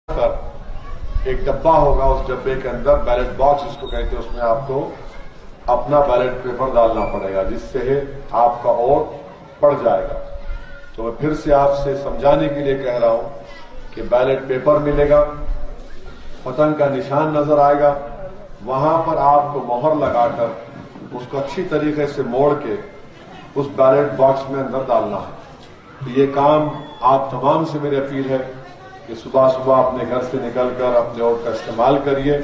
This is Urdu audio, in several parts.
ایک ڈبہ ہوگا، اس ڈبے کے اندر بیلٹ باکس اس کو کہتے ہیں، اس میں آپ کو اپنا بیلٹ پیپر ڈالنا پڑے گا جس سے آپ کا ووٹ پڑ جائے گا۔ تو میں پھر سے آپ سے سمجھانے کے لیے کہہ رہا ہوں کہ بیلٹ پیپر ملے گا، پتنگ کا نشان نظر آئے گا، وہاں پر آپ کو مہر لگا کر اس کو اچھی طریقے سے موڑ کے اس بیلٹ باکس میں اندر ڈالنا ہے۔ تو یہ کام آپ تمام سے میری اپیل ہے کہ صبح صبح اپنے گھر سے نکل کر اپنے ووٹ کا استعمال کریے۔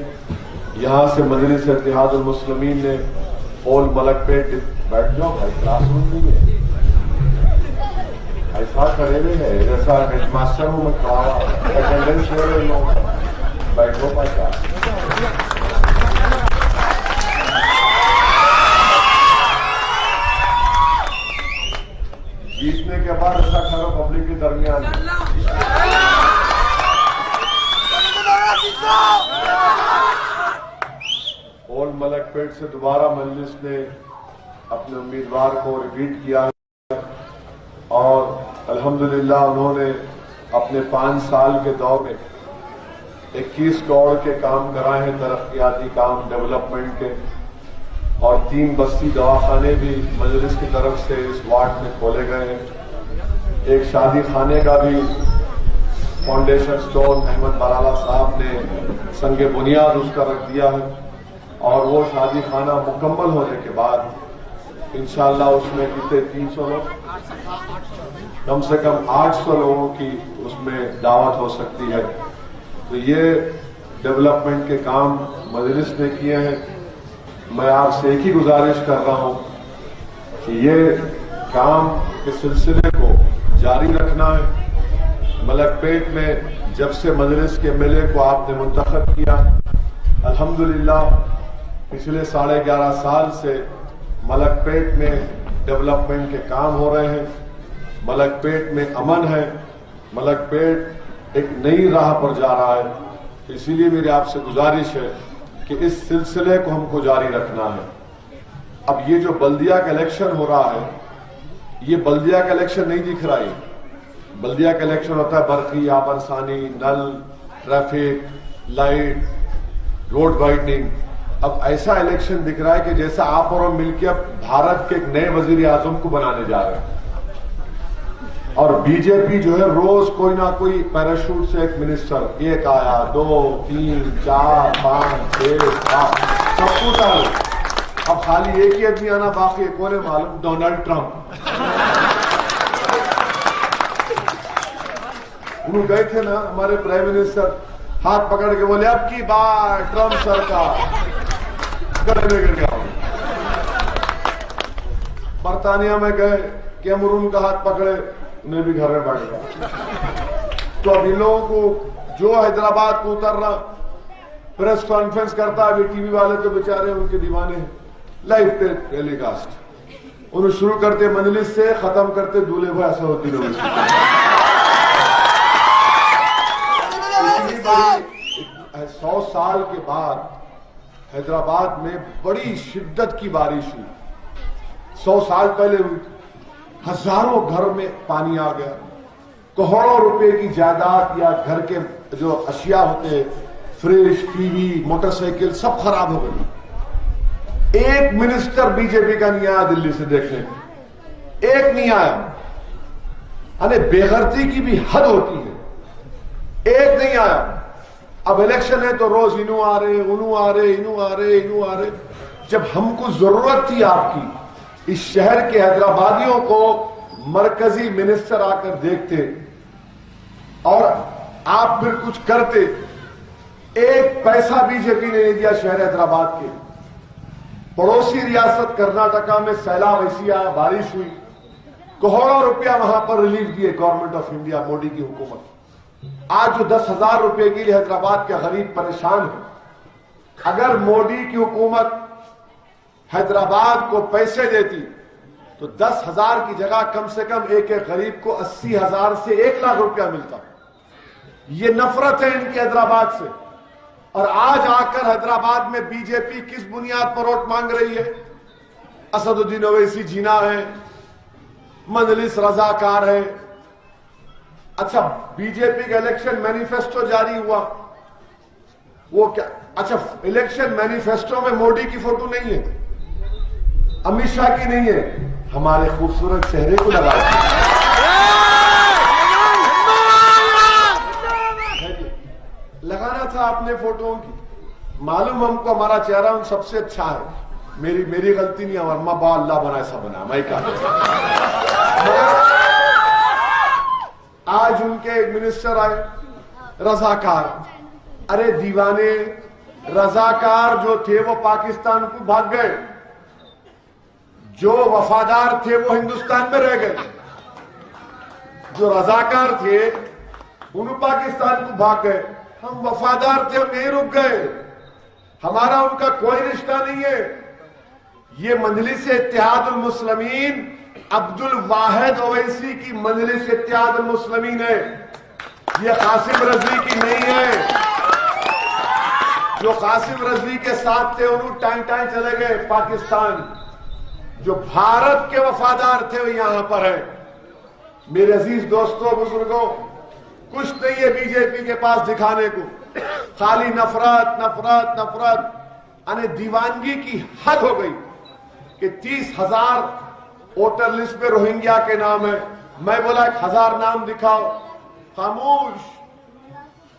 یہاں سے مجلس اتحاد المسلمین نے اول ملک پیٹ بیٹھ جاؤ بھائی، کلاس روم نہیں ہے، ایسا کرے ہوئے ہے جیسا ہیڈ ماسٹر ہوں میں کھڑا ہوا اٹینڈنس لے رہے لوگ، بیٹھو پیسہ جیتنے کے بعد ایسا کرو پبلک کے درمیان۔ اول ملک پیٹ سے دوبارہ مجلس نے اپنے امیدوار کو ریپیٹ کیا ہے اور الحمدللہ انہوں نے اپنے 5 سال کے دور میں 21 کروڑ کے کام کرائے ہیں، ترقیاتی کام ڈیولپمنٹ کے، اور 3 بستی دواخانے بھی مجلس کی طرف سے اس وارڈ میں کھولے گئے ہیں۔ ایک شادی خانے کا بھی فاؤنڈیشن سٹون احمد برالا صاحب نے سنگ بنیاد اس کا رکھ دیا ہے، اور وہ شادی خانہ مکمل ہونے کے بعد انشاءاللہ اس میں کتنے 300 لوگ، کم سے کم 800 لوگوں کی اس میں دعوت ہو سکتی ہے۔ تو یہ ڈیولپمنٹ کے کام مجلس نے کیے ہیں۔ میں آپ سے ایک ہی گزارش کر رہا ہوں کہ یہ کام کے سلسلے کو جاری رکھنا ہے۔ ملک پیٹ میں جب سے مجلس کے MLA کو آپ نے منتخب کیا، الحمدللہ پچھلے 11.5 سال سے ملک پیٹ میں ڈیولپمنٹ کے کام ہو رہے ہیں، ملک پیٹ میں امن ہے، ملک پیٹ ایک نئی راہ پر جا رہا ہے۔ اسی لیے میری آپ سے گزارش ہے کہ اس سلسلے کو ہم کو جاری رکھنا ہے۔ اب یہ جو بلدیہ کا الیکشن ہو رہا ہے، یہ بلدیہ کا الیکشن نہیں دکھ رہا ہے۔ بلدیہ کا الیکشن ہوتا ہے برقی، آب رسانی، نل، ٹریفک، لائٹ، روڈ وائڈننگ۔ اب ایسا الیکشن دکھ رہا ہے کہ جیسا آپ اور ہم مل کے اب بھارت کے ایک نئے وزیر اعظم کو بنانے جا رہے ہیں، اور بی جے پی جو ہے روز کوئی نہ کوئی پیراشوٹ سے ایک منسٹر، ایک آیا، 2، 3، 4، 5، 6، 7، سب کچھ آئے۔ اب خالی ایک ہی آدمی آنا باقی ہے، کون ہے معلوم؟ Donald Trump. انہوں گئے تھے نا ہمارے پرائم منسٹر، ہاتھ پکڑ کے بولے اب کی بار ٹرمپ سرکار، گڑے میں گر گیا۔ برطانیہ میں گئے کیمرون کا ہاتھ پکڑے، انہیں بھی گھر میں بیٹھ گیا۔ تو اب ان لوگوں کو جو حیدرآباد کو اترنا، پریس کانفرنس کرتا ہے، ٹی وی والے تو بیچارے ان کے دیوانے ہیں، لائیو ٹیلی کاسٹ۔ انہوں شروع کرتے مجلس سے، ختم کرتے دولہے بھائی ایسا ہوتی لوگ۔ 100 سال کے بعد حیدرآباد میں بڑی شدت کی بارش ہوئی، 100 سال پہلے ہوئی، ہزاروں گھر میں پانی آ گیا، کروڑوں روپے کی جائیداد یا گھر کے جو اشیاء ہوتے، fridge, T V, motorcycle, سب خراب ہو گئی۔ ایک منسٹر بی جے پی کا نہیں آیا دلی سے دیکھنے، ایک نہیں آیا۔ یعنی بے غیرتی کی بھی حد ہوتی ہے، ایک نہیں آیا۔ اب الیکشن ہے تو روز انہوں آ رہے، انہوں آ رہے، انہوں آ رہے، انہوں آ رہے۔ جب ہم کو ضرورت تھی آپ کی، اس شہر کے حیدرآبادیوں کو مرکزی منسٹر آ کر دیکھتے اور آپ پھر کچھ کرتے، ایک پیسہ بی جے پی نے نہیں دیا شہر حیدرآباد کے۔ پڑوسی ریاست کرناٹکا میں سیلاب ایسی آیا، بارش ہوئی، کروڑوں روپیہ وہاں پر ریلیف دیے گورنمنٹ آف انڈیا، مودی کی حکومت۔ آج جو 10,000 روپے کے لیے حیدرآباد کے غریب پریشان ہے، اگر مودی کی حکومت حیدرآباد کو پیسے دیتی تو 10,000 کی جگہ کم سے کم ایک غریب کو 80,000 سے 1,00,000 روپیہ ملتا۔ یہ نفرت ہے ان کی حیدرآباد سے۔ اور آج آ کر حیدرآباد میں بی جے پی کس بنیاد پر ووٹ مانگ رہی ہے؟ اسد الدین اویسی جینا ہے، مجلس رضاکار ہے، اچھا بی جے پی کا الیکشن مینیفیسٹو جاری ہوا، وہ کیا؟ اچھا الیکشن مینیفیسٹو میں موڈی کی فوٹو نہیں ہے، امت شاہ کی نہیں ہے، ہمارے خوبصورت چہرے کو لگانا تھا اپنے فوٹو کی۔ معلوم ہم کو ہمارا چہرہ ان سب سے اچھا ہے، میری غلطی نہیں، ہمارا با اللہ بنا ایسا بنا میں کہا۔ آج ان کے ایک منسٹر آئے رضاکار، ارے دیوانے، رضاکار جو تھے وہ پاکستان کو بھاگ گئے، جو وفادار تھے وہ ہندوستان میں رہ گئے، جو رضاکار تھے انہوں پاکستان کو بھاگ گئے، ہم وفادار تھے ہم نہیں رک گئے، ہمارا ان کا کوئی رشتہ نہیں ہے۔ یہ مجلس اتحاد المسلمین عبد الواحد اویسی کی مجلس اتحاد المسلمین ہے، یہ قاسم رضوی کی نہیں ہے۔ جو قاسم رضوی کے ساتھ تھے انہوں ٹائیں چلے گئے پاکستان، جو بھارت کے وفادار تھے وہ یہاں پر ہیں۔ میرے عزیز دوستوں بزرگوں، کچھ نہیں ہے بی جے پی کے پاس دکھانے کو، خالی نفرت نفرت نفرت، یعنی دیوانگی کی حد ہو گئی کہ 30,000 ووٹر لسٹ پہ روہنگیا کے نام ہے، میں بولا 1,000 نام دکھاؤ، خاموش،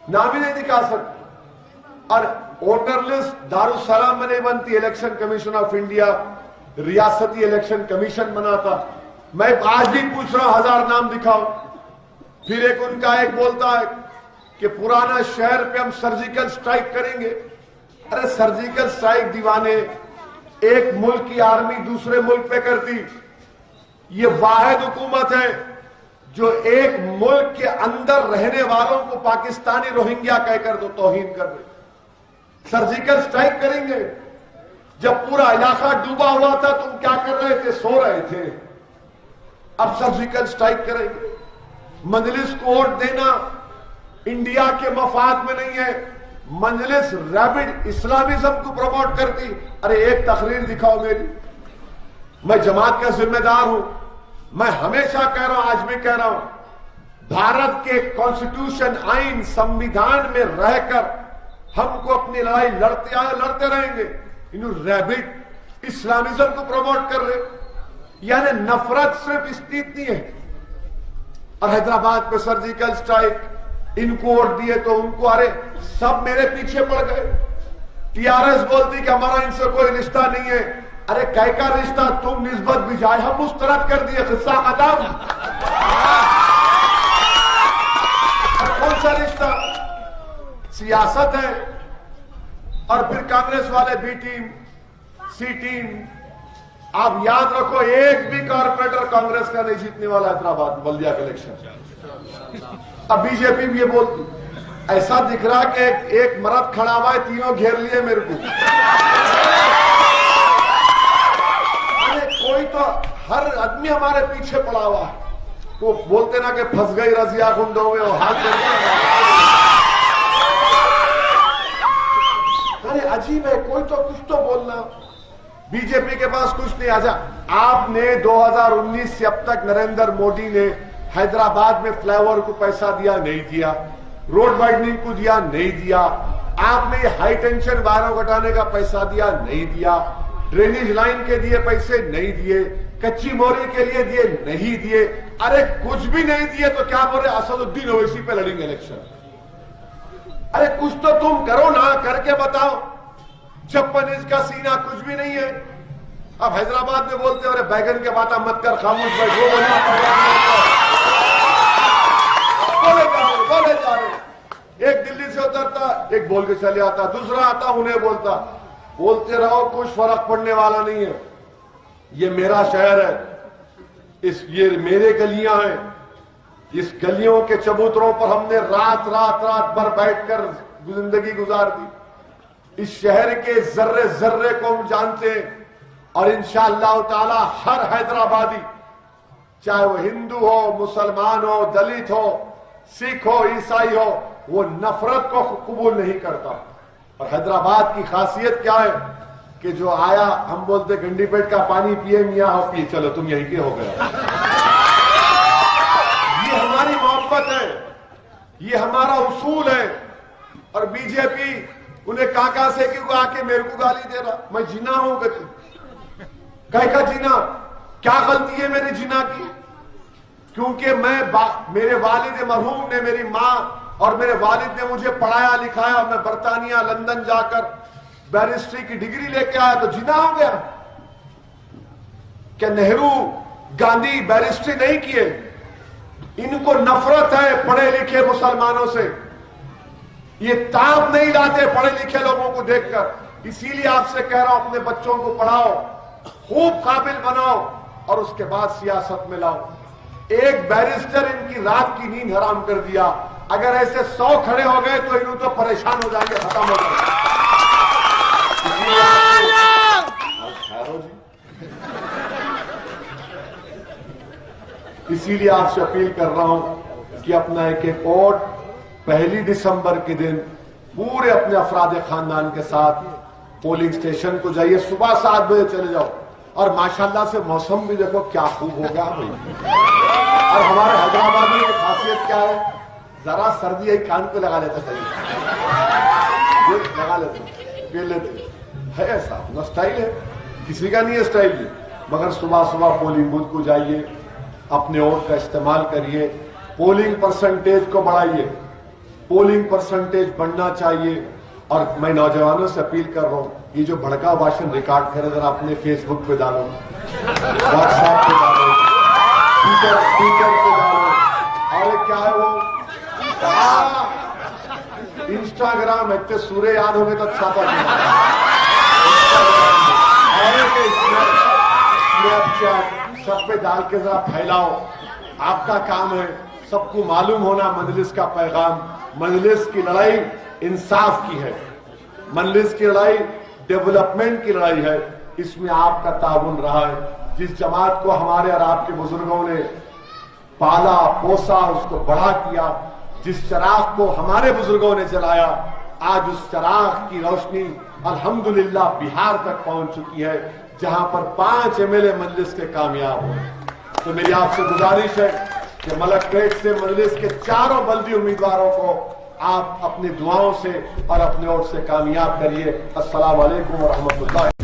نام ہی نہیں دکھا سکتے۔ اور ووٹر لسٹ دارالسلام میں نہیں بنتی، الیکشن کمیشن آف انڈیا ریاستی الیکشن کمیشن بناتا، میں آج بھی پوچھ رہا ہوں 1,000 نام دکھاؤ۔ پھر ایک بولتا ہے کہ پرانا شہر پہ ہم سرجیکل سٹرائک کریں گے، ارے سرجیکل سٹرائک دیوانے، ایک ملک کی آرمی دوسرے ملک پہ کرتی، یہ واحد حکومت ہے جو ایک ملک کے اندر رہنے والوں کو پاکستانی روہنگیا کہہ کر دو توہین کر رہے۔ سرجیکل سٹرائک کریں گے، جب پورا علاقہ ڈوبا ہوا تھا تم کیا کر رہے تھے؟ سو رہے تھے، اب سرجیکل سٹرائک کریں گے۔ مجلس کو ووٹ دینا انڈیا کے مفاد میں نہیں ہے، مجلس ریبڈ اسلامزم کو پروموٹ کرتی۔ ارے ایک تقریر دکھاؤ میری، میں جماعت کا ذمہ دار ہوں، میں ہمیشہ کہہ رہا ہوں، آج بھی کہہ رہا ہوں، بھارت کے کانسٹیٹیوشن آئین سمویدھان میں رہ کر ہم کو اپنی لڑائی لڑتے آئے لڑتے رہیں گے۔ انہوں ریبڈ اسلامزم کو پروموٹ کر رہے، یعنی نفرت صرف اتنی ہے۔ اور حیدرآباد پہ سرجیکل سٹرائک، ان کو ووٹ دیے تو ان کو، ارے سب میرے پیچھے پڑ گئے۔ ٹی آر ایس بولتی کہ ہمارا ان سے کوئی رشتہ نہیں ہے، ارے کہہ کا رشتہ، تم نسبت بجائے ہم مسترد کر دیے، قصہ ختم۔ کون سا رشتہ؟ سیاست ہے۔ اور پھر کانگریس والے بی ٹیم سی ٹیم، آپ یاد رکھو ایک بھی کارپوریٹر کانگریس کا نہیں جیتنے والا حیدرآباد بلدیہ کا الیکشن۔ اب بی جے پی بھی یہ بولتی، ایسا دکھ رہا کہ ایک مرد کھڑا ہوا ہے، تینوں گھیر لیے میرے کو۔ کوئی تو ہر آدمی ہمارے پیچھے پڑا ہوا ہے، وہ بولتے نا کہ پھنس گئی رضیہ گنڈوں میں، وہ ہاتھ ارے عجیب ہے، کوئی تو کچھ تو بولنا۔ بی جے پی کے پاس کچھ نہیں۔ آجا آپ نے 2019 سے اب تک نریندر موڈی نے حیدرآباد میں فلائی اوور کو پیسہ دیا نہیں دیا، روڈ وائڈننگ کو دیا نہیں دیا، آپ نے یہ ہائی ٹینشن وائروں گھٹانے کا پیسہ دیا نہیں دیا، ڈرینیج لائن کے دیے پیسے نہیں دیے، کچی موری کے لیے دیے نہیں دیے، ارے کچھ بھی نہیں دیے تو کیا بول رہے اسد الدین اویسی پہ لڑیں گے الیکشن؟ ارے کچھ تو تم کرو نا، کر کے بتاؤ۔ 56 انچ کا سینہ کچھ بھی نہیں ہے۔ اب حیدرآباد میں بولتے ہیں ارے بیگن کے باتیں مت کر، خاموش بیٹھ، وہ بولے جا رہے۔ ایک دلی سے اترتا، ایک بول کے چلے آتا، دوسرا آتا انہیں بولتا، بولتے رہو، کچھ فرق پڑنے والا نہیں ہے۔ یہ میرا شہر ہے، یہ میرے گلیاں ہیں، اس گلیوں کے چبوتروں پر ہم نے رات بھر بیٹھ کر زندگی گزار دی۔ اس شہر کے ذرے ذرے کو ہم جانتے ہیں، اور انشاءاللہ تعالی ہر حیدرآبادی، چاہے وہ ہندو ہو، مسلمان ہو، دلت ہو، سکھ ہو، عیسائی ہو، وہ نفرت کو قبول نہیں کرتا۔ اور حیدرآباد کی خاصیت کیا ہے کہ جو آیا، ہم بولتے گنڈی پیٹ کا پانی پیے میاں ہو پیے، چلو تم یہیں کے ہو گیا۔ یہ ہماری محبت محبت ہے, یہ ہمارا اصول ہے. اور بی جے پی انہیں کہا سے کہ وہ آ کے میرے کو گالی دے رہا, میں جنا ہوں کہے کا جنا, کیا غلطی ہے میرے جنا کی؟ کیونکہ میرے والد مرحوم نے, میری ماں اور میرے والد نے مجھے پڑھایا لکھایا, اور میں برطانیہ لندن جا کر بیرسٹری کی ڈگری لے کے آیا, تو جنا ہو گیا؟ کہ نہرو گاندھی بیرسٹری نہیں کیے؟ ان کو نفرت ہے پڑھے لکھے مسلمانوں سے, یہ تاب نہیں لاتے پڑھے لکھے لوگوں کو دیکھ کر. اسی لیے آپ سے کہہ رہا ہوں, اپنے بچوں کو پڑھاؤ, خوب قابل بناؤ, اور اس کے بعد سیاست میں لاؤ. ایک بیرسٹر ان کی رات کی نیند حرام کر دیا, اگر ایسے 100 کھڑے ہو گئے تو انہوں تو پریشان ہو جائیں گے, ختم ہو جائیں گے. اسی لیے آپ سے اپیل کر رہا ہوں کہ اپنا ایک ووٹ 1 دسمبر کے دن پورے اپنے افراد خاندان کے ساتھ پولنگ سٹیشن کو جائیے. صبح 7 بجے چلے جاؤ, اور ماشاءاللہ سے موسم بھی دیکھو کیا خوب ہو گیا بھائی. اور ہمارے حیدرآباد میں ایک خاصیت کیا ہے, ذرا سردی ایک کان کو لگا لیتا چاہیے, لگا لیتے پی لیتے ہے, ایسا نہ اسٹائل ہے, کسی کا نہیں ہے اسٹائل یہ. مگر صبح صبح پولنگ بوتھ کو جائیے, اپنے ووٹ کا استعمال کریے, پولنگ پرسنٹیج کو بڑھائیے, پولنگ پرسنٹیج بڑھنا چاہیے. اور میں نوجوانوں سے اپیل کر رہا ہوں, یہ جو بھڑکا بھاشن ریکارڈ کرے ذرا اپنے فیس بک پہ ڈالو, واٹس ایپ پہ ڈالو, ٹویٹر پہ ڈالو, اور کیا ہے وہ انسٹاگرام ہے, سورے یاد ہو گئے تو اچھا تھا, اسنیپ چیٹ سب پہ ڈال کے ذرا پھیلاؤ. آپ کا کام ہے, سب کو معلوم ہونا مجلس کا پیغام. مجلس کی لڑائی انصاف کی ہے, مجلس کی لڑائی ڈیولپمنٹ کی لڑائی ہے. اس میں آپ کا تعاون رہا ہے. جس جماعت کو ہمارے اور آپ کے بزرگوں نے پالا پوسا, اس کو بڑا کیا, جس چراغ کو ہمارے بزرگوں نے جلایا, آج اس چراغ کی روشنی الحمدللہ بہار تک پہنچ چکی ہے, جہاں پر 5 MLA مجلس کے کامیاب ہوئے. تو میری آپ سے گزارش ہے کہ ملک پیٹ سے مجلس کے 4 بلدی امیدواروں کو آپ اپنی دعاؤں سے اور اپنے ووٹ سے کامیاب کریے. السلام علیکم ورحمۃ اللہ.